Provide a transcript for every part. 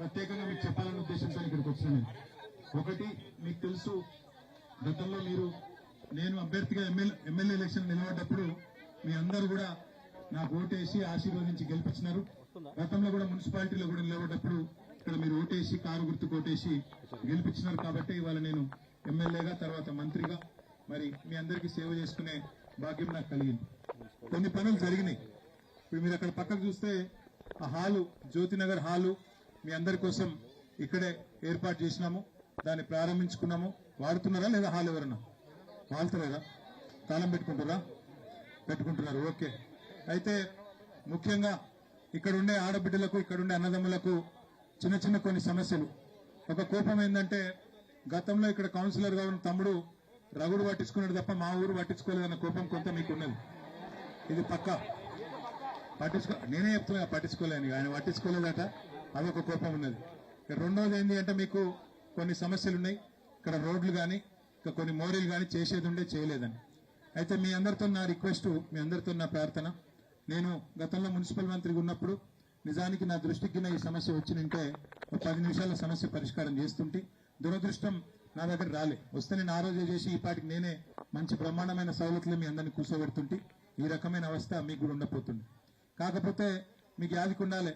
ప్రత్యేకంగా మీకు చెప్పాలనే ఉద్దేశంతో ఇక్కడికి వచ్చాను. ఒకటి మీకు తెలుసు, గతంలో నేను అభ్యర్థిగా ఎమ్మెల్యే ఎలక్షన్ నిలబడ్డప్పుడు మీ అందరూ కూడా నాకు ఓటేసి ఆశీర్వదించి గెలిపించినారు. గతంలో కూడా మున్సిపాలిటీలో కూడా నిలబడ్డప్పుడు ఇక్కడ మీరు ఓటేసి కారు గుర్తుకు ఓటేసి గెలిపించినారు. కాబట్టి ఇవాళ నేను ఎమ్మెల్యేగా తర్వాత మంత్రిగా మరి మీ అందరికీ సేవ చేసుకునే భాగ్యం నాకు కలిగింది. కొన్ని పనులు జరిగినాయి. ఇప్పుడు మీరు అక్కడ పక్కకు చూస్తే ఆ హాలు, జ్యోతినగర్ హాలు మీ అందరి కోసం ఇక్కడే ఏర్పాటు చేసినాము. దాన్ని ప్రారంభించుకున్నాము. వాడుతున్నారా లేదా? హాల్ ఎవరన్నా వాళ్తలేదా? తాళం పెట్టుకుంటున్నారు. ఓకే. అయితే ముఖ్యంగా ఇక్కడ ఉండే ఆడబిడ్డలకు, ఇక్కడ ఉండే అన్నదమ్ములకు చిన్న చిన్న కొన్ని సమస్యలు. ఒక కోపం ఏంటంటే, గతంలో ఇక్కడ కౌన్సిలర్గా ఉన్న తమ్ముడు రగుడు పట్టించుకున్నాడు తప్ప మా ఊరు పట్టించుకోలేదన్న కోపం కొంత మీకు ఉన్నది. ఇది పక్కా నేనే చెప్తున్నా, పట్టించుకోలేని ఆయన పట్టించుకోలేదట. అదొక కోపం ఉన్నది. రెండోది ఏంటి అంటే, మీకు కొన్ని సమస్యలు ఉన్నాయి. ఇక్కడ రోడ్లు కానీ ఇంకా కొన్ని మోరీలు కానీ చేసేది ఉండే చేయలేదని. అయితే మీ అందరితో నా రిక్వెస్ట్, మీ అందరితో నా ప్రార్థన, నేను గతంలో మున్సిపల్ మంత్రిగా ఉన్నప్పుడు నిజానికి నా దృష్టికి ఈ సమస్య వచ్చినంటే 10 నిమిషాల సమస్య పరిష్కారం చేస్తుంటే, దురదృష్టం నా దగ్గర రాలే. వస్తే నేను ఆ రోజే చేసి ఈ పాటికి నేనే మంచి బ్రహ్మాండమైన సౌలతులు మీ అందరినీ కూర్చోబెడుతుంటే ఈ రకమైన అవస్థ మీకు కూడా ఉండబోతుంది. కాకపోతే మీకు యాదికి ఉండాలి,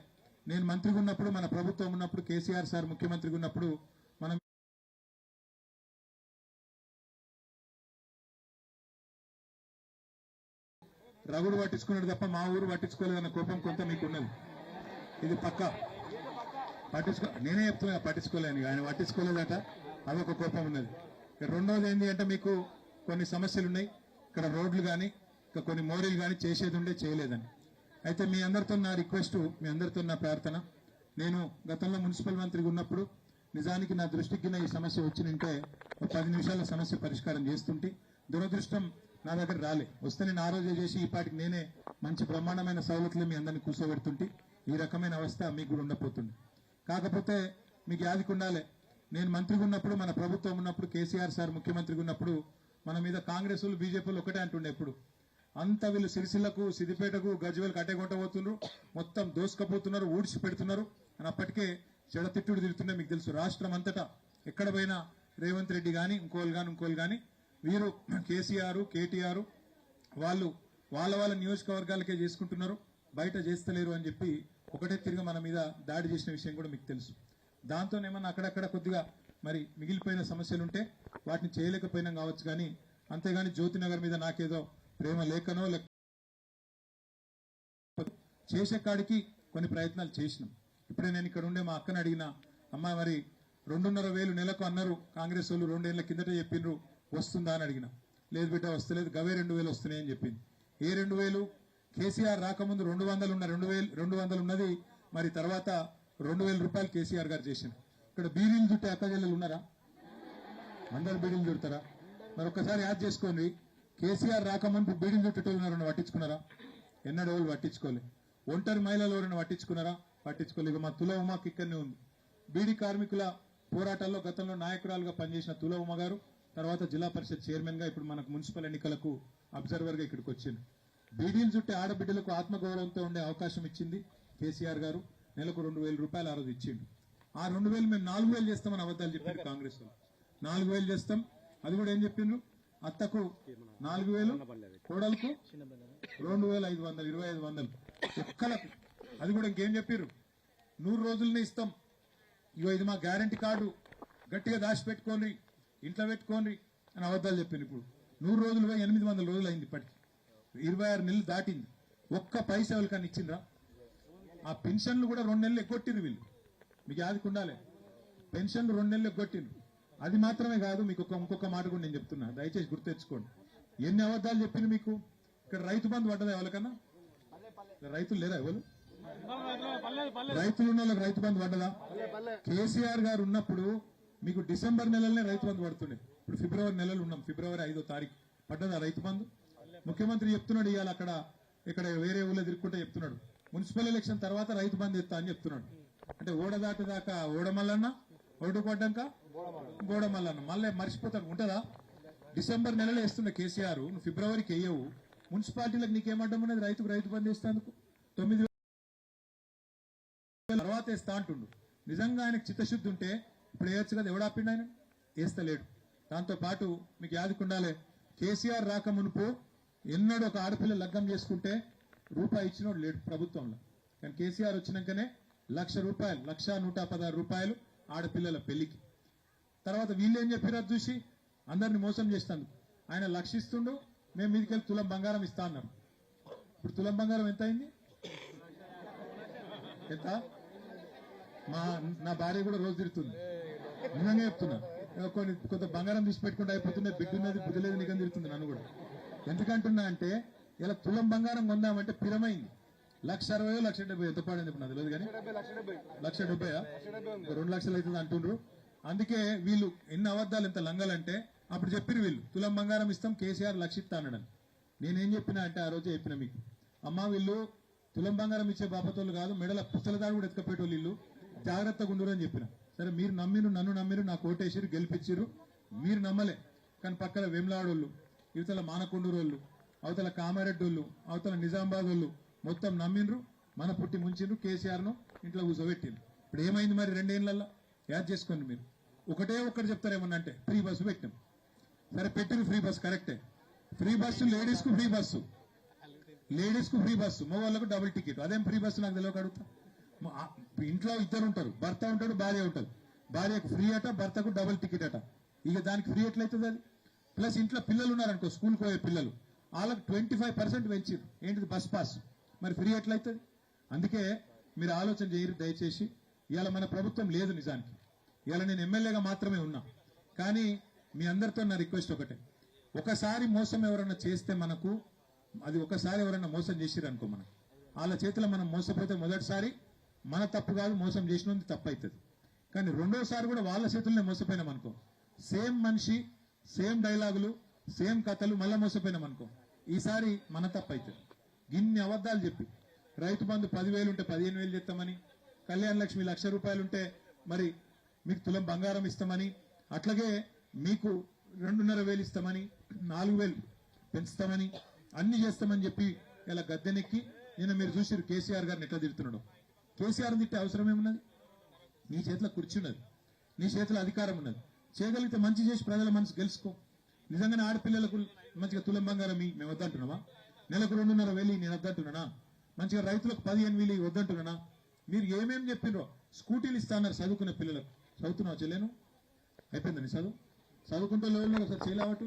నేను మంత్రిగా ఉన్నప్పుడు, మన ప్రభుత్వం ఉన్నప్పుడు, కేసీఆర్ సార్ ముఖ్యమంత్రిగా ఉన్నప్పుడు మనం రగుడు పట్టించుకున్నాడు తప్ప మా ఊరు పట్టించుకోలేదన్న కోపం కొంత మీకు ఉన్నది. ఇది పక్కా నేనే చెప్తున్నా, పట్టించుకోలేని ఆయన పట్టించుకోలేదట. అదొక కోపం ఉన్నది. రెండోది ఏంటి అంటే, మీకు కొన్ని సమస్యలు ఉన్నాయి. ఇక్కడ రోడ్లు కానీ ఇంకా కొన్ని మోరీలు కానీ చేసేది ఉండే చేయలేదని. అయితే మీ అందరితో నా రిక్వెస్ట్, మీ అందరితో నా ప్రార్థన, నేను గతంలో మున్సిపల్ మంత్రిగా ఉన్నప్పుడు నిజానికి నా దృష్టికి ఈ సమస్య వచ్చినంటే 10 నిమిషాల సమస్య పరిష్కారం చేస్తుంటే, దురదృష్టం నా దగ్గర రాలే. వస్తే నేను ఆ రోజే చేసి ఈ పాటికి నేనే మంచి బ్రహ్మాండమైన సౌలతులు మీ అందరినీ కూర్చోబెడుతుంటే ఈ రకమైన అవస్థ మీకు కూడా ఉండబోతుంది. కాకపోతే మీకు యాదికి ఉండాలి, నేను మంత్రిగా ఉన్నప్పుడు, మన ప్రభుత్వం ఉన్నప్పుడు, కేసీఆర్ సార్ ముఖ్యమంత్రిగా ఉన్నప్పుడు మన మీద కాంగ్రెస్ వాళ్ళు, బీజేపీలు ఒకటే అంటుండే ఎప్పుడు, అంత వీళ్ళు సిరిసిల్లకు, సిద్దిపేటకు, గజ్వేల్కి అడ్డగొంట పోతున్నారు, మొత్తం దోసుకపోతున్నారు, ఊడ్చి పెడుతున్నారు అని అప్పటికే చెడతిట్టుడు తిరుగుతుండే. మీకు తెలుసు, రాష్ట్రం అంతటా ఎక్కడ పోయినా రేవంత్ రెడ్డి కానీ ఇంకోళ్ళు కానీ వీరు కేసీఆర్, కేటీఆర్ వాళ్ళు వాళ్ళ నియోజకవర్గాలకే చేసుకుంటున్నారు, బయట చేస్తలేరు అని చెప్పి ఒకటే తిరిగి మన మీద దాడి చేసిన విషయం కూడా మీకు తెలుసు. దాంతోనేమన్నా అక్కడక్కడ కొద్దిగా మరి మిగిలిపోయిన సమస్యలుంటే వాటిని చేయలేకపోయినాం కావచ్చు. కానీ అంతేగాని జ్యోతినగర్ మీద నాకేదో ప్రేమ లేకనో చేసే కాడికి కొన్ని ప్రయత్నాలు చేసినాం. ఇప్పుడే నేను ఇక్కడ ఉండే మా అక్కని అడిగిన, అమ్మ మరి 2,500 నెలకు అన్నారు కాంగ్రెస్ వాళ్ళు, 2 ఏళ్ల కిందట చెప్పిండ్రు, వస్తుందా అని అడిగిన. లేదు బిడ్డ వస్తలేదు, గవే 2,000 వస్తున్నాయని చెప్పింది. ఏ 2,000? కేసీఆర్ రాకముందు 200 ఉన్నది, మరి తర్వాత 2,000 రూపాయలు కేసీఆర్ గారు చేసింది. ఇక్కడ బీడీలు చుట్టే అక్కజల్లలు ఉన్నారా? అందరు బీడీలు చుడతారా? మరి ఒక్కసారి యాద్ చేసుకోండి, కేసీఆర్ రాకముందు బీడీలు చుట్టేటోళ్ళు ఎవరైనా పట్టించుకున్నారా? ఎన్నడూ వాళ్ళు పట్టించుకోలే. ఒంటరి మహిళలు ఎవరైనా పట్టించుకున్నారా? పట్టించుకోలేదు. మా తుల ఉమాకి ఇక్కడనే ఉంది. బీడీ కార్మికుల పోరాటాల్లో గతంలో నాయకురాలుగా పనిచేసిన తుల ఉమ గారు తర్వాత జిల్లా పరిషత్ చైర్మన్ గా ఇప్పుడు మనకు మున్సిపల్ ఎన్నికలకు అబ్జర్వర్ గా ఇక్కడికి వచ్చింది. బీడీలు చుట్టే ఆడబిడ్డలకు ఆత్మగౌరవంతో ఉండే అవకాశం ఇచ్చింది కేసీఆర్ గారు. నెలకు 2,000 రూపాయలు ఆ రోజు ఇచ్చిండు. ఆ 2,000 మేము 4,000 చేస్తామని అబద్దాలు చెప్పారు కాంగ్రెస్ వాళ్ళు. 4,000 చేస్తాం. అది కూడా ఏం చెప్పిండ్రు, అత్తకు 4,000, కోడలకు 2,500, 2,500 ఒక్కలకు. అది కూడా ఇంకేం చెప్పారు, 100 రోజులనే ఇస్తాం, ఇగో ఇది మా గ్యారంటీ కార్డు, గట్టిగా దాచిపెట్టుకోండి, ఇంట్లో పెట్టుకోండి అని అబద్దాలు చెప్పింది. ఇప్పుడు 100 రోజులు 800 రోజులు అయింది. ఇప్పటికి 26 నెలలు దాటింది. ఒక్క పైసా ఎవరికన్నా ఇచ్చిండ్రా? ఆ పెన్షన్లు కూడా 2 నెలలు ఎగ్గొట్టిండ్రు వీళ్ళు. మీకు యాదికి ఉండాలి, పెన్షన్లు 2 నెలలు ఎగ్గొట్టిండ్రు. అది మాత్రమే కాదు, మీకు ఇంకొక మాట కూడా నేను చెప్తున్నా, దయచేసి గుర్తెచ్చుకోండి. ఎన్ని అబద్దాలు చెప్పింది మీకు. ఇక్కడ రైతు బంధు పడ్డదా ఎవరికన్నా? రైతులు లేదా ఎవరు? రైతులు ఉన్న వాళ్ళకి రైతు బంధు పడ్డదా? కేసీఆర్ గారు ఉన్నప్పుడు మీకు డిసెంబర్ నెలలోనే రైతు బంధు పడుతుండే. ఇప్పుడు ఫిబ్రవరి నెలలు ఉన్నాం, ఫిబ్రవరి 5వ తారీఖు పడ్డదా రైతు బంధు? ముఖ్యమంత్రి చెప్తున్నాడు ఇవాళ ఇక్కడ వేరే ఊళ్ళో తిరుక్కుంటే చెప్తున్నాడు, మున్సిపల్ ఎలక్షన్ తర్వాత రైతు బంధు ఇస్తా అని చెప్తున్నాడు. అంటే ఓడదాటిదాకా ఓడమల్లన్న, ఓటు కొడ్డాక గోడమల్లన్న, మళ్ళీ మర్చిపోతాడు. ఉంటుందా? డిసెంబర్ నెలలో వేస్తున్న కేసీఆర్, నువ్వు ఫిబ్రవరికి వేయవు. మున్సిపాలిటీలకు నీకేమడ్డం ఉన్నది? రైతు బంధు ఇస్తాందుకు 9,000 తర్వాత ఇస్తా అంటుండు. నిజంగా ఆయనకు చిత్తశుద్ధి ఉంటే ఇప్పుడు వేయచ్చు కదా, ఎవడు ఆపిండు ఆయన? వేస్తలేడు. దాంతో పాటు మీకు యాదకుండాలే, కేసీఆర్ రాక మునుపు ఎన్నడూ ఒక ఆడపిల్ల లగ్గం చేసుకుంటే రూపాయి ఇచ్చినోడు లేడు ప్రభుత్వంలో. కానీ కేసీఆర్ వచ్చినాకనే ₹1,00,000, ₹1,116 ఆడపిల్లల పెళ్లికి. తర్వాత వీళ్ళు ఏం చెప్పారు అది చూసి అందరిని మోసం చేస్తాను. ఆయన లక్షిస్తుండు, మేము మీదికెళ్ళి తులం బంగారం ఇస్తా అన్నారు. ఇప్పుడు తులం బంగారం ఎంత అయింది? ఎంత? నా భార్య కూడా రోజు తిరుగుతుంది, నిజంగా చెప్తున్నా. కొంత బంగారం తీసి పెట్టుకుంటే అయిపోతుంది, బిడ్డున్నది బుద్ధి లేదు నిజం తిరుగుతుంది నన్ను కూడా. ఎందుకంటున్నా అంటే ఇలా తులం బంగారం కొందామంటే పిరమైంది. 1,60,000, 1,70,000 ఎంత పాడైంది ఇప్పుడు నాకు తెలియదు కానీ 1,70,000 2 లక్షలు అవుతుంది అంటుండ్రు. అందుకే వీళ్ళు ఎన్ని అబద్ధాలు ఎంత లంగాలంటే అప్పుడు చెప్పిరు వీళ్ళు తులం బంగారం ఇస్తాం, కేసీఆర్ లక్ష ఇస్తా అన్నాడని. నేనేం చెప్పినా అంటే ఆ రోజే చెప్పిన మీకు, అమ్మా వీళ్ళు తులం బంగారం ఇచ్చే బాపతోళ్ళు కాదు, మెడల పుస్తలదాడు కూడా ఎత్తుకపోయేటోళ్ళు వీళ్ళు, జాగ్రత్తగా ఉండరు అని చెప్పిన. సరే మీరు నమ్మిరు, నన్ను నమ్మిరు, నాకు ఓటేసిరు, గెలిపించిరు. మీరు నమ్మలే కానీ పక్కన వేములాడోళ్ళు, ఇవతల మానకొండూరు వాళ్ళు, అవతల కామారెడ్డి వాళ్ళు, అవతల నిజామాబాద్ వాళ్ళు మొత్తం నమ్మిండ్రు, మన పుట్టి ముంచిండ్రు, కేసీఆర్ ను ఇంట్లో కూర్చోబెట్టిండ్రు. ఇప్పుడు ఏమైంది మరి 2 ఏళ్లలో? యాద్ చేసుకోండి మీరు. ఒకటి చెప్తారేమన్నా అంటే ఫ్రీ బస్సు పెట్టినాం. సరే పెట్టిరు ఫ్రీ బస్సు, కరెక్టే. ఫ్రీ బస్సు లేడీస్ కు ఫ్రీ బస్సు, మగవాళ్ళకు డబుల్ టికెట్. అదేం ఫ్రీ బస్సు నాకు తెలియక అడుగుతా. ఇంట్లో ఇద్దరు ఉంటారు, భర్త ఉంటాడు, భార్య ఉంటుంది. భార్యకు ఫ్రీ అట, భర్తకు డబుల్ టికెట్ అట. ఇక దానికి ఫ్రీ ఎట్లయితుంది అది? ప్లస్ ఇంట్లో పిల్లలు ఉన్నారనుకో, స్కూల్కి పోయే పిల్లలు, వాళ్ళకి 25% పెంచారు. ఏంటిది? Bus pass. మరి ఫ్రీ ఎట్లయితుంది? అందుకే మీరు ఆలోచన చేయరు దయచేసి. ఇవాళ మన ప్రభుత్వం లేదు నిజానికి. ఇవాళ నేను ఎమ్మెల్యేగా మాత్రమే ఉన్నా. కానీ మీ అందరితో నా రిక్వెస్ట్ ఒకటే, ఒకసారి మోసం ఎవరన్నా చేస్తే మనకు అది, ఒకసారి ఎవరన్నా మోసం చేసిరు అనుకో, మనం వాళ్ళ చేతిలో మనం మోసపోతే మొదటిసారి మన తప్పు కాదు, మోసం చేసినందుకు తప్పు అవుతుంది. కానీ రెండోసారి కూడా వాళ్ళ చేతుల్లోనే మోసపోయినాం అనుకో, సేమ్ మనిషి, సేమ్ డైలాగులు, సేమ్ కథలు, మళ్ళా మోసపోయినాం అనుకో, ఈసారి మన తప్పు అవుతుంది. ఇన్ని అబద్ధాలు చెప్పి రైతు బంధు 10,000 ఉంటే 15,000 చేస్తామని, కళ్యాణ లక్ష్మి ₹1,00,000 ఉంటే మరి మీకు తులం బంగారం ఇస్తామని, అట్లాగే మీకు 2,500 ఇస్తామని, 4,000 పెంచుతామని, అన్ని చేస్తామని చెప్పి ఇలా గద్దెనెక్కి నిన్న మీరు చూసిరు కేసీఆర్ గారిని ఎట్లా తిడుతున్నాడు. కేసీఆర్ తిట్టే అవసరం ఏమున్నది? నీ చేతిలో కుర్చీ ఉన్నది, నీ చేతిలో అధికారం ఉన్నది. చేయగలిగితే మంచి చేసి ప్రజల మనసు గెలుచుకో. నిజంగానే ఆడపిల్లలకు మంచిగా తులం బంగారం మేము వద్దంటున్నామా? నెలకు 2,500 నేను వద్దంటున్నానా? మంచిగా రైతులకు 15,000 వద్దంటున్నానా? మీరు ఏమేమి చెప్పినరో, స్కూటీలు ఇస్తాన్నారు చదువుకునే పిల్లలకు. చదువుతున్నావు చెల్లేను? అయిపోయిందని చదువుకుంటే లోన్లో ఒకసారి చేయలేవట్టు.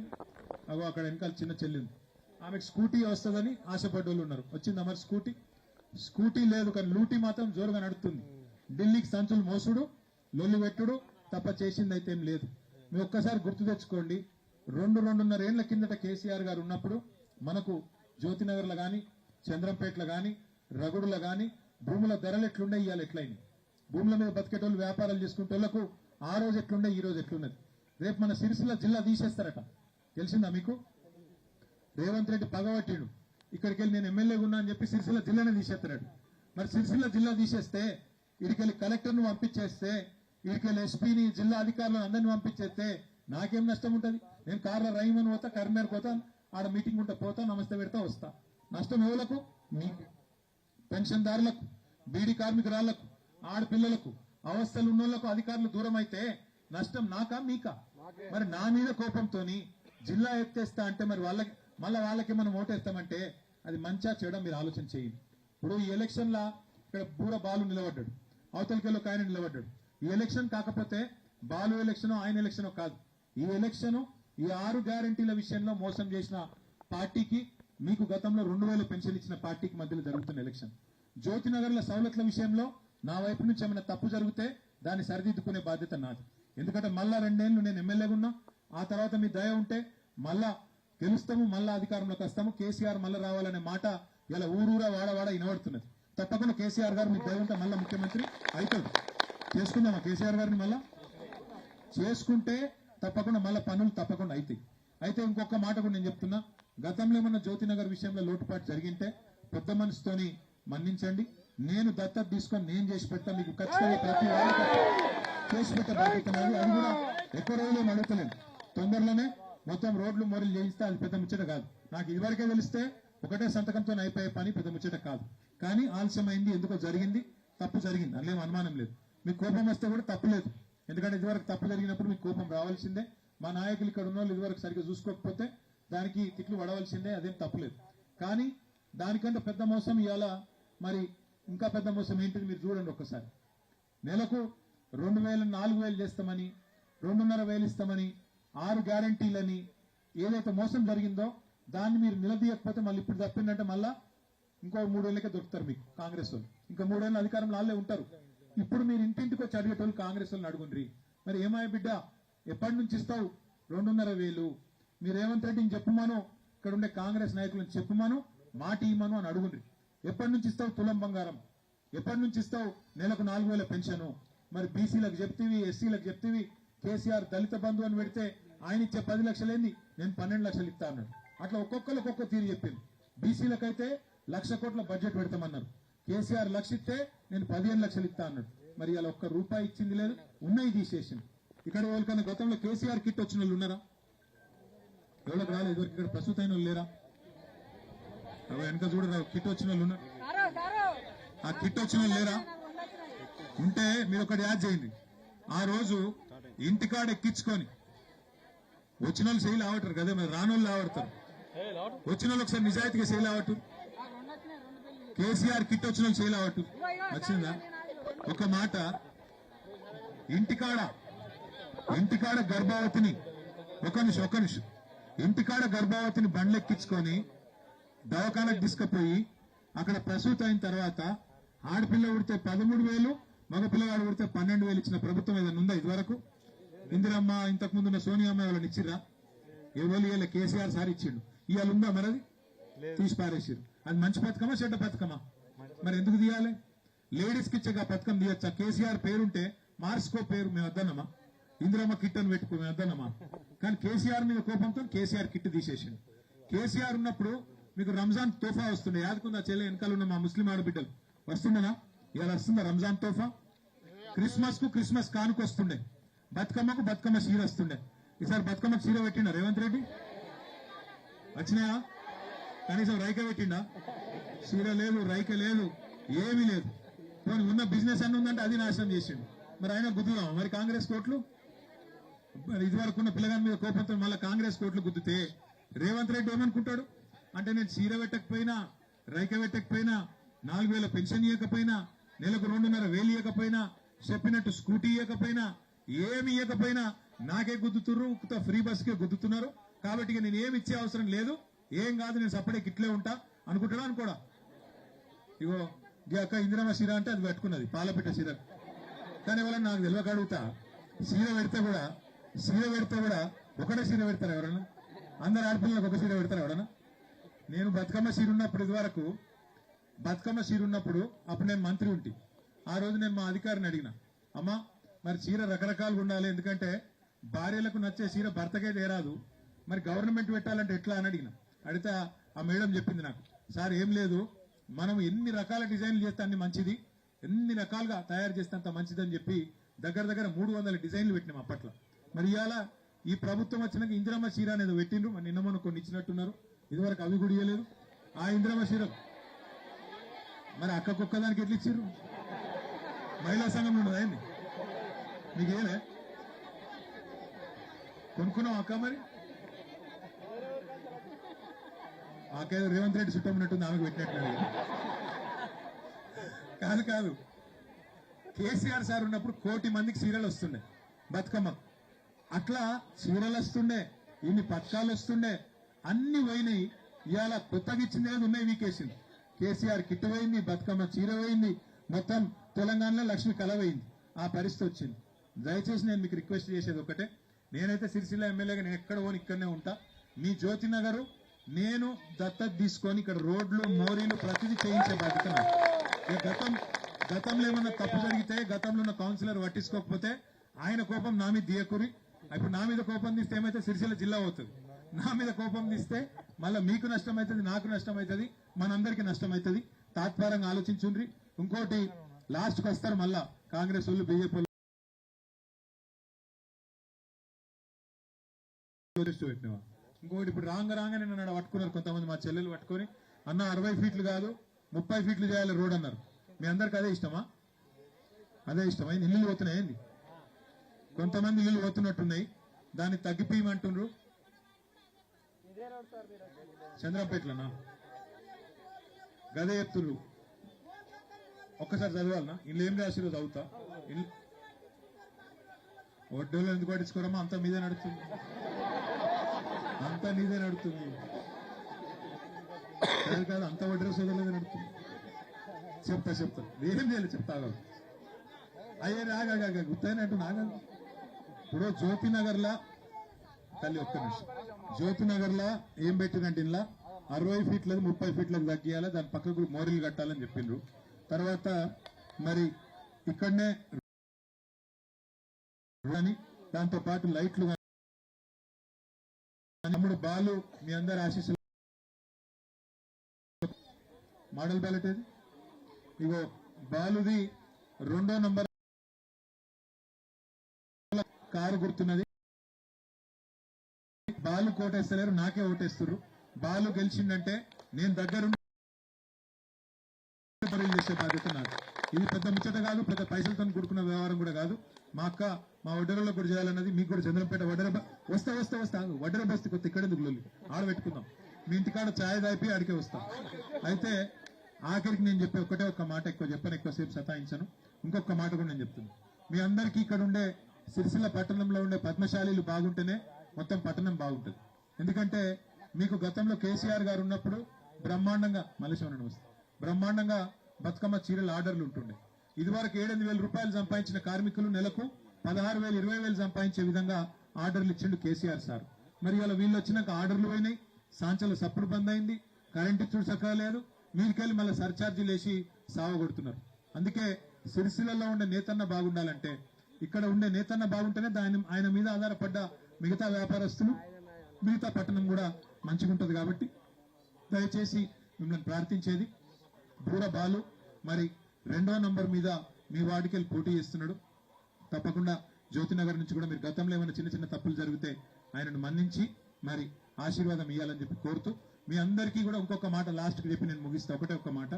అగో అక్కడ వెనకాల చిన్న చెల్లింది, ఆమెకు స్కూటీ వస్తుందని ఆశపడ్డోళ్ళు ఉన్నారు. వచ్చింది మరి స్కూటీ లేదు, కానీ లూటీ మాత్రం జోరుగా నడుస్తుంది. ఢిల్లీకి సంచులు మోసుడు, లొల్లి పెట్టుడు తప్ప చేసింది అయితే ఏం లేదు. మీరు ఒక్కసారి గుర్తు తెచ్చుకోండి, 2-2.5 ఏళ్ల కిందట కేసీఆర్ గారు ఉన్నప్పుడు మనకు జ్యోతినగర్లో కానీ, చంద్రంపేటలో కానీ, రగుడులో కానీ భూముల ధరలు ఎట్లుండే, ఇవాళ ఎట్లయింది? భూముల మీద బతికేటోళ్ళు, వ్యాపారాలు చేసుకునేటోళ్లకు ఆ రోజు ఎట్లుండే, ఈ రోజు ఎట్లున్నది? రేపు మన సిరిసిల్ల జిల్లా తీసేస్తారట, తెలిసిందా మీకు? రేవంత్ రెడ్డి పగబట్టిడు, ఇక్కడికి వెళ్ళి నేను ఎమ్మెల్యేగా ఉన్నా అని చెప్పి సిరిసిల్ల జిల్లానే తీసేస్తాడు. మరి సిరిసిల్ల జిల్లా తీసేస్తే, ఇడికెళ్ళి కలెక్టర్ను పంపించేస్తే, ఇడికెళ్ళి ఎస్పీని, జిల్లా అధికారులను అందరిని పంపించేస్తే నాకేం నష్టం ఉంటుంది? నేను కార్లో రైమని పోతా, కరీంనగర్ పోతా, ఆడ మీటింగ్ ఉంటే పోతా, నమస్తే పెడతా వస్తా. నష్టం ఎవలకు? మీకు, పెన్షన్దారులకు, బీడీ కార్మికురాళ్లకు, ఆడపిల్లలకు, అవస్థలు ఉన్నోళ్లకు అధికారులు దూరం అయితే నష్టం నాకా మీకా? మరి నా మీద కోపంతో జిల్లా ఎత్తేస్తా అంటే మరి వాళ్ళకి మనం ఓటేస్తామంటే అది మంచా చెడా మీరు ఆలోచన చేయండి. ఇప్పుడు ఈ ఎలక్షన్ లా ఇక్కడ బూర బాలు నిలబడ్డాడు, అవతలికెళ్ళి ఒక ఆయన నిలబడ్డాడు. ఈ ఎలక్షన్ కాకపోతే బాలు ఎలక్షన్ ఆయన ఎలక్షన్ కాదు. ఈ ఎలక్షన్ ఈ 6 గ్యారంటీల విషయంలో మోసం చేసిన పార్టీకి, మీకు గతంలో 2,000 పెన్షన్ ఇచ్చిన పార్టీకి మధ్యలో జరుగుతున్న ఎలక్షన్. జ్యోతినగర్ల సౌలతుల విషయంలో నా వైపు నుంచి ఏమైనా తప్పు జరిగితే దాన్ని సరిదిద్దుకునే బాధ్యత నాది. ఎందుకంటే మళ్ళా 2 ఏళ్లు నేను ఎమ్మెల్యేగా ఉన్నా, ఆ తర్వాత మీ దయ ఉంటే మళ్ళా గెలుస్తాము, మళ్ళా అధికారంలోకి వస్తాము, కేసీఆర్ మళ్ళా రావాలనే మాట ఇలా ఊరూరా వాడవాడ వినబడుతున్నది. తప్పకుండా కేసీఆర్ గారు మీకు దయ ఉంటే మళ్ళా ముఖ్యమంత్రి అవుతాడు. చేసుకుందామా కేసీఆర్ గారిని? మళ్ళా చేసుకుంటే తప్పకుండా మళ్ళా పనులు తప్పకుండా అవుతాయి. అయితే ఇంకొక మాట కూడా నేను చెప్తున్నా, గతంలో ఏమన్నా జ్యోతినగర్ విషయంలో లోటుపాటు జరిగింటే పెద్ద మనసుతోని మన్నించండి. నేను దత్తత తీసుకొని నేను చేసి పెడతా, మీకు ఖచ్చితంగా ప్రతి వాళ్ళకి చేసి పెట్టే బాధ్యత నాది. అది కూడా ఎక్కువ రోజులు అడుగుతలేను, తొందరలోనే మొత్తం రోడ్లు మోరీలు చేయిస్తే అది పెద్ద ముచ్చట కాదు. నాకు ఇదివరకే తెలిస్తే ఒకటే సంతకంతో అయిపోయే పని పెద్ద ముచ్చట కాదు. కానీ ఆలస్యమైంది, ఎందుకో జరిగింది, తప్పు జరిగింది, అందులో అనుమానం లేదు. మీకు కోపం వస్తే కూడా తప్పులేదు, ఎందుకంటే ఇదివరకు తప్పు జరిగినప్పుడు మీకు కోపం రావాల్సిందే. మా నాయకులు ఇక్కడ ఉన్న వాళ్ళు ఇదివరకు సరిగ్గా చూసుకోకపోతే దానికి తిట్లు పడవలసిందే, అదేం తప్పులేదు. కానీ దానికంటే పెద్ద మోసం ఇవాళ మరి ఇంకా పెద్ద మోసం ఏంటిది మీరు చూడండి ఒక్కసారి. నెలకు 2,000 4,000 చేస్తామని, 2,500 ఇస్తామని, 6 గ్యారంటీలని ఏదైతే మోసం జరిగిందో దాన్ని మీరు నిలదీయకపోతే మళ్ళీ ఇప్పుడు తప్పిందంటే మళ్ళా ఇంకో 3 ఏళ్ళకే దొరుకుతారు మీకు కాంగ్రెస్ వాళ్ళు. ఇంకా 3 ఏళ్ళ అధికారంలో వాళ్ళే ఉంటారు. ఇప్పుడు మీరు ఇంటింటికి వచ్చి అడిగేటోళ్ళు కాంగ్రెస్ వాళ్ళని అడుగుండ్రి. మరి ఏమాయ బిడ్డ ఎప్పటి నుంచి ఇస్తావు 2,500? మీరు రేవంత్ రెడ్డిని చెప్పమను, ఇక్కడ ఉండే కాంగ్రెస్ నాయకులను చెప్పమను, మాట ఇమ్మను అని అడుగుండ్రి. ఎప్పటి నుంచి ఇస్తావు తులం బంగారం? ఎప్పటి నుంచి ఇస్తావు నెలకు 4,000 పెన్షన్? మరి బీసీలకు చెప్తేవి, ఎస్సీలకు చెప్తేవి. కేసీఆర్ దళిత బంధు అని పెడితే ఆయన ఇచ్చే 10 లక్షలేంది, నేను 12 లక్షలు ఇస్తా అన్నాడు. అట్లా ఒక్కొక్కరు ఒక్కొక్క తీరు చెప్పింది. బీసీలకైతే 1,00,000 కోట్ల బడ్జెట్ పెడతామన్నారు. కేసీఆర్ 1,00,000 ఇస్తే నేను 15 లక్షలు ఇస్తా అన్నాడు. మరి ఇలా ఒక్క రూపాయి ఇచ్చింది లేదు, ఉన్నాయి తీసేసింది. ఇక్కడ ఎవరికైనా గతంలో కేసీఆర్ కిట్ వచ్చిన వాళ్ళు ఉన్నారా? ఎవరికి రాలేదు ఇదివరకు. ఇక్కడ ప్రస్తుతం అయిన వాళ్ళు లేరా? వెనక చూడరా కిట్ వచ్చిన వాళ్ళు ఉన్నారు. ఆ కిట్ వచ్చిన వాళ్ళు లేరా? ఉంటే మీరు ఒకటి యాడ్ చేయండి. ఆ రోజు ఇంటికాడ ఎక్కించుకొని వచ్చిన వాళ్ళు శైలి ఆవటారు కదా, మరి రానోళ్ళు ఆవడతారు. వచ్చిన వాళ్ళు ఒకసారి నిజాయితీగా శైలి ఆవట్టు. కేసీఆర్ కిట్ వచ్చిన వాళ్ళు శైలి ఆవట్టు. వచ్చిందా? ఒక మాట, ఇంటికాడ గర్భవతిని ఒక నిమిషం ఇంటికాడ గర్భవతిని బండ్లెక్కించుకొని దవాఖానకు తీసుకుపోయి అక్కడ ప్రసూతి అయిన తర్వాత ఆడపిల్ల ఉడితే 13,000, మగ పిల్లగాడు ఉడితే 12,000 ఇచ్చిన ప్రభుత్వం ఏదైనా ఉందా ఇదివరకు? ఇందిరమ్మ, ఇంతకు ముందున్న సోనియమ్మ వాళ్ళని ఇచ్చిర్రా? ఎవరు ఇవాళ కేసీఆర్ సార్ ఇచ్చిండు. ఇవాళ ఉందా మరది? తీసి పారేసారు. అది మంచి పథకమా చెడ్డ పథకమా? మరి ఎందుకు తీయాలి? లేడీస్ కి ఇచ్చే పథకం తీయచ్చా? కేసీఆర్ పేరుంటే మార్చుకో పేరు, మేము వద్దన్నమా? ఇందిరమ్మ కిట్ అని పెట్టుకో, మేము వద్దన్నమా? కానీ కేసీఆర్ మీద కోపంతో కేసీఆర్ కిట్ తీసేసిండు. కేసీఆర్ ఉన్నప్పుడు మీకు రంజాన్ తోఫా వస్తుండే, యాదకుందా చెల్లె వెనకాల ఉన్న మా ముస్లిం ఆడబిడ్డలు వస్తుండేనా? ఇవాళ వస్తుందా రంజాన్ తోఫా? క్రిస్మస్ కానుక వస్తుండే, బతుకమ్మ చీర వస్తుండే. ఈసారి బతుకమ్మకు చీర పెట్టిండా రేవంత్ రెడ్డి? వచ్చినాయా? కనీసం రైక పెట్టిండా? చీర లేదు, రైక లేదు, ఏమీ లేదు. పోనీ ఉన్న బిజినెస్ అన్ని ఉందంటే అది నాశనం చేసిండు. మరి ఆయన గుద్దుదాం మరి కాంగ్రెస్ కోట్లు? మరి ఇదివరకు ఉన్న పిల్లగాని మీద కోపంతో మళ్ళీ కాంగ్రెస్ కోట్లు గుద్దితే రేవంత్ రెడ్డి ఏమనుకుంటాడు అంటే, నేను చీర పెట్టకపోయినా, రైక పెట్టకపోయినా, 4,000 పెన్షన్ ఇవ్వకపోయినా, నెలకు 2,500 ఇవ్వకపోయినా, చెప్పినట్టు స్కూటీ ఇవ్వకపోయినా, ఏమి ఇవ్వకపోయినా నాకే గుద్దుతున్నారు, ఫ్రీ బస్కే గుద్దుతున్నారు. కాబట్టి నేను ఏమి ఇచ్చే అవసరం లేదు, ఏం కాదు, నేను సపరేట్ ఇట్లే ఉంటా అనుకుంటాడా? అనుకోడా? ఇగో ఈ అక్క ఇందిరమ్మ చీర అంటే అది పెట్టుకున్నది, పాలపిట్ట చీర. కానీ ఎవరన్నా నాకు తెలియక అడుగుతా, చీర పెడితే కూడా ఒకటే చీర పెడతారు ఎవరన్నా? అందరు ఆడపిల్లలకు ఒక చీర పెడతారు ఎవరన్నా? నేను బతుకమ్మ చీర ఉన్నప్పుడు, ఇదివరకు బతుకమ్మ చీర ఉన్నప్పుడు అప్పుడు నేను మంత్రి ఉంటి. ఆ రోజు నేను మా అధికారిని అడిగిన, అమ్మా మరి చీర రకరకాలుగా ఉండాలి, ఎందుకంటే భార్యలకు నచ్చే చీర భర్తకే తేరాదు, మరి గవర్నమెంట్ పెట్టాలంటే ఎట్లా అని అడిగితే ఆ మేడం చెప్పింది నాకు, సార్ ఏం లేదు, మనం ఎన్ని రకాల డిజైన్లు చేస్తే అన్ని మంచిది, ఎన్ని రకాలుగా తయారు చేస్తే అంత మంచిది అని చెప్పి దగ్గర 300 డిజైన్లు పెట్టినాం అప్పట్లో. మరి ఇవాళ ఈ ప్రభుత్వం వచ్చినాక ఇందిరమ్మ చీర అనేది పెట్టిండ్రు. మరి నిన్న మొన్న కొన్ని ఇచ్చినట్టున్నారు, ఇదివరకు అవి కూడా ఇవ్వలేదు. ఆ ఇందిరమ్మ చీర మరి అక్కకొక్కదానికి ఎట్లా ఇచ్చిర్రు? మహిళా సంఘంలో ఉన్నదా ఏంది? మీకు ఏలే కొనుక్కున్నాం అక్క? మరి ఆకేదో రేవంత్ రెడ్డి చుట్టం ఉన్నట్టుంది, ఆమెకు పెట్టినట్లేదు. కాదు, కేసీఆర్ సార్ ఉన్నప్పుడు 1 కోటి మందికి చీరలు వస్తుండే బతుకమ్మ. అట్లా చీరలు వస్తుండే, ఇన్ని పథకాలు వస్తుండే, అన్ని పోయినాయి. ఇవాళ కొత్తగా ఇచ్చింది ఉన్నాయి వీకేసింది. కేసీఆర్ కిట్ పోయింది, బతుకమ్మ చీర పోయింది, మొత్తం తెలంగాణలో లక్ష్మి కళ పోయింది. ఆ పరిస్థితి వచ్చింది. దయచేసి నేను మీకు రిక్వెస్ట్ చేసేది ఒకటే, నేనైతే సిరిసిల్ల ఎమ్మెల్యేగా నేను ఎక్కడ పోని ఇక్కడనే ఉంటా. మీ జ్యోతినగర్ నేను దత్తత తీసుకొని ఇక్కడ రోడ్లు, మోరీలు ప్రతిదీ చేయించే బాధ్యత నాకు. గతంలో ఏమన్నా తప్పు జరిగితే, గతంలో ఉన్న కౌన్సిలర్ పట్టించుకోకపోతే ఆయన కోపం నా మీద దియకురి. ఇప్పుడు నా మీద కోపం తీస్తే ఏమైతే సిరిసిల్ల జిల్లా అవుతుంది. నా మీద కోపం తీస్తే మళ్ళీ మీకు నష్టం అవుతుంది, నాకు నష్టం అవుతుంది, మనందరికీ నష్టం అవుతుంది. తాత్పరంగా ఆలోచించుండ్రి. ఇంకోటి లాస్ట్కి వస్తారు మళ్ళా కాంగ్రెస్ వాళ్ళు, బీజేపీ వాళ్ళు పెట్టినవా. ఇంకోటి ఇప్పుడు రాగానే నన్ను పట్టుకున్నారు కొంతమంది, మా చెల్లెలు పట్టుకొని, అన్న 60 ఫీట్లు కాదు 30 ఫీట్లు చేయాలి రోడ్ అన్నారు. మీ అందరికి అదే ఇష్టమా? అదే ఇష్టమైంది. ఇల్లు పోతున్నాయండి, కొంతమంది ఇల్లు పోతున్నట్టున్నాయి, దాన్ని తగ్గిపోయమంటుండ్రు. చంద్రంపేటలోనా గదే చెప్తుర్రు. ఒక్కసారి చదవాలనా? ఇల్లు ఏం రాసిరో చదువుతా. ఒడ్డోళ్ళు ఎందుకు పట్టించుకోరమ్మా? అంతా మీదే నడుస్తుంది, అంతా నీదే నడుతుంది. కాదు కాదు, అంత వడ్డీ సోదరులదే నడుతుంది. చెప్తా ఏం చేయాలి చెప్తా. అయ్యే రాగా గుర్తయినట్టు నాగా. ఇప్పుడు జ్యోతినగర్లా తల్లి ఒక్క నిమిషం, జ్యోతినగర్లా ఏం పెట్టినట్టు ఇంట్లో 60 ఫీట్లకు 30 ఫీట్లకు తగ్గియాలి, దాని పక్కకు మోరీలు కట్టాలని చెప్పిండ్రు. తర్వాత మరి ఇక్కడనే దాంతో పాటు లైట్లు తమ్ముడు బాలు మీ అందరి ఆశీస్సులు. మోడల్ బ్యాలెట్ ఏది? ఇగో బాలుది 2వ నంబర్ కారు గుర్తున్నది. బాలు కోటేస్తలేరు, నాకే ఓటేస్తున్నారు. బాలు గెలిచిందంటే నేను దగ్గరుండి చేసే బాధ్యత నాకు. ఇది పెద్ద ముచ్చట కాదు, పెద్ద పైసలతో కూడుకున్న వ్యవహారం కూడా కాదు. మా అక్క మా వడ్డెరలో కూడా చేయాలన్నది. మీకు కూడా చంద్రంపేట వస్తా వడ్డెర బస్తీ కొత్త ఇక్కడ ఎందుకు ఆడ పెట్టుకుందాం. మీ ఇంటికాడ ఛాయ్ దాపి ఆడికే వస్తాం. అయితే ఆఖరికి నేను చెప్పే ఒక్కటే ఒక్క మాట, ఎక్కువ చెప్పాను, ఎక్కువసేపు సతాయించను. ఇంకొక మాట కూడా నేను చెప్తున్నాను. మీ అందరికీ ఇక్కడ ఉండే సిరిసిల్ల పట్టణంలో ఉండే పద్మశాలీలు బాగుంటేనే మొత్తం పట్టణం బాగుంటుంది. ఎందుకంటే మీకు గతంలో కేసీఆర్ గారు ఉన్నప్పుడు బ్రహ్మాండంగా మల్లేశ్వరం వస్తుంది, బ్రహ్మాండంగా బతుకమ్మ చీరల ఆర్డర్లు ఉంటుండే. ఇదివరకు 7,000 రూపాయలు సంపాదించిన కార్మికులు నెలకు 16,000 20,000 సంపాదించే విధంగా ఆర్డర్లు ఇచ్చిండు కేసీఆర్ సార్. మరి ఇలా వీళ్ళు వచ్చినాక ఆర్డర్లు పోయినాయి, సాంచల సప్పుడు బంద్ అయింది, కరెంట్ ఇచ్చుడు చక్కగా లేదు, మీరికెళ్ళి మళ్ళీ సర్ఛార్జీలు వేసి సావగొడుతున్నారు. అందుకే సిరిసిల్లలో ఉండే నేతన్న బాగుండాలంటే, ఇక్కడ ఉండే నేతన్న బాగుంటేనే ఆయన మీద ఆధారపడ్డ మిగతా వ్యాపారస్తులు, మిగతా పట్టణం కూడా మంచిగా ఉంటుంది. కాబట్టి దయచేసి మిమ్మల్ని ప్రార్థించేది, బూర బాలు మరి 2వ నంబర్ మీద మీ వార్డుకి వెళ్ళి పోటీ చేస్తున్నాడు. తప్పకుండా జ్యోతినగర్ నుంచి కూడా మీరు గతంలో ఏమైనా చిన్న చిన్న తప్పులు జరిగితే ఆయనను మన్నించి మరి ఆశీర్వాదం ఇవ్వాలని చెప్పి కోరుతూ, మీ అందరికీ కూడా ఇంకొక మాట లాస్ట్కి చెప్పి నేను ముగిస్తా. ఒకటే ఒక్క మాట,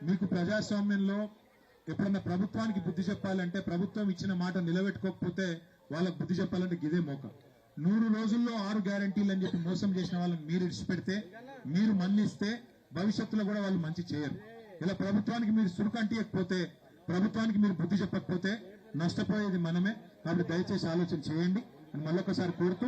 మీకు ప్రజాస్వామ్యంలో ఎప్పుడన్నా ప్రభుత్వానికి బుద్ధి చెప్పాలంటే, ప్రభుత్వం ఇచ్చిన మాట నిలబెట్టుకోకపోతే వాళ్ళకు బుద్ధి చెప్పాలంటే గిదే మోక. 100 రోజుల్లో 6 గ్యారంటీలు అని చెప్పి మోసం చేసిన వాళ్ళని మీరు ఇడిచిపెడితే, మీరు మన్నిస్తే భవిష్యత్తులో కూడా వాళ్ళు మంచి చేయరు. ఇలా ప్రభుత్వానికి మీరు సురుకంటియకపోతే, ప్రభుత్వానికి మీరు బుద్ధి చెప్పకపోతే నష్టపోయేది మనమే. కాబట్టి దయచేసి ఆలోచన చేయండి అని మళ్ళొకసారి కోరుతూ,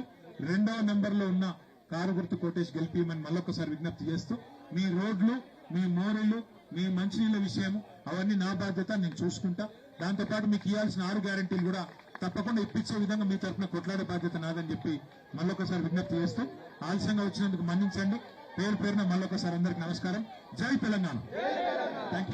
2వ నెంబర్లో ఉన్న కారు గుర్తు కోటేసి గెలిపిమని మళ్ళొకసారి విజ్ఞప్తి చేస్తూ, మీ రోడ్లు, మీ మోరీలు, మీ మంచినీళ్ళ విషయము అవన్నీ నా బాధ్యత, నేను చూసుకుంటా. దాంతోపాటు మీకు ఇవ్వాల్సిన 6 గ్యారంటీలు కూడా తప్పకుండా ఇప్పించే విధంగా మీ తరఫున కొట్లాడే బాధ్యత నాదని చెప్పి మళ్ళొకసారి విజ్ఞప్తి చేస్తూ, ఆలస్యంగా వచ్చినందుకు మన్నించండి. పేరు పేరున మళ్ళొకసారి అందరికి నమస్కారం. జై తెలంగాణ.